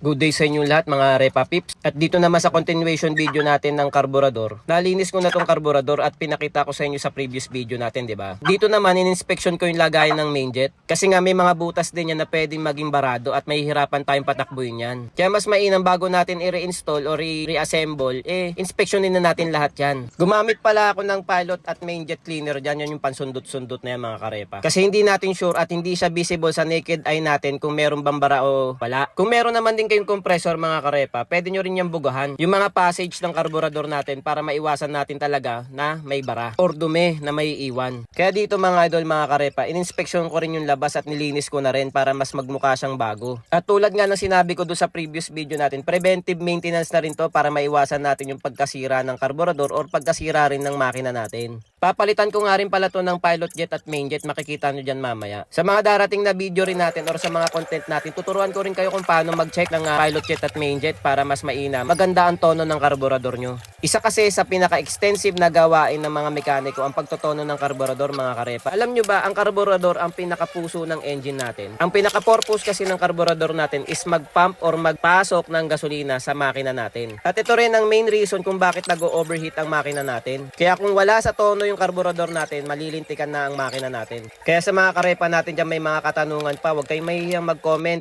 Good day sa inyo lahat mga Repa Pips. At dito naman sa continuation video natin ng karburador. Nalinis ko na tong karburador at pinakita ko sa inyo sa previous video natin, di ba? Dito naman in-inspection ko yung lagayan ng main jet. Kasi nga may mga butas din yan na pwedeng maging barado at may hirapan tayong patakbuhin yan. Kaya mas mainam bago natin i-reinstall or i-reassemble, inspeksyonin na natin lahat yan. Gumamit pala ako ng pilot at main jet cleaner dyan. Yan yung pansundot-sundot na yan mga karepa. Kasi hindi natin sure at hindi siya visible sa naked eye natin kung meron bang bara o wala. Kung meron naman din kayong compressor mga karepa, pwede nyo rin yung bugahan yung mga passage ng karburador natin para maiwasan natin talaga na may bara or dumi na may iwan. Kaya dito mga idol mga karepa, in-inspection ko rin yung labas at nilinis ko na rin para mas magmukha siyang bago. At tulad nga ng sinabi ko doon sa previous video natin, preventive maintenance na rin to para maiwasan natin yung pagkasira ng karburador or pagkasira rin ng makina natin. Papalitan ko nga rin pala to ng pilot jet at main jet, makikita nyo dyan mamaya. Sa mga darating na video rin natin or sa mga content natin, tuturuan ko rin kayo kung paano mag-check ng pilot jet at main jet para mas mainam. Maganda ang tono ng karburador nyo. Isa kasi sa pinaka-extensive na gawain ng mga mekaniko ang pagtotono ng karburador mga karepa. Alam nyo ba, ang karburador ang pinakapuso ng engine natin. Ang pinaka-purpose kasi ng karburador natin is mag-pump or magpasok ng gasolina sa makina natin. At ito rin ang main reason kung bakit nag-overheat ang makina natin. Kaya kung wala sa tono yung karburador natin, malilintikan na ang makina natin. Kaya sa mga karepa natin dyan may mga katanungan pa, huwag kayong mahihiyang mag-comment.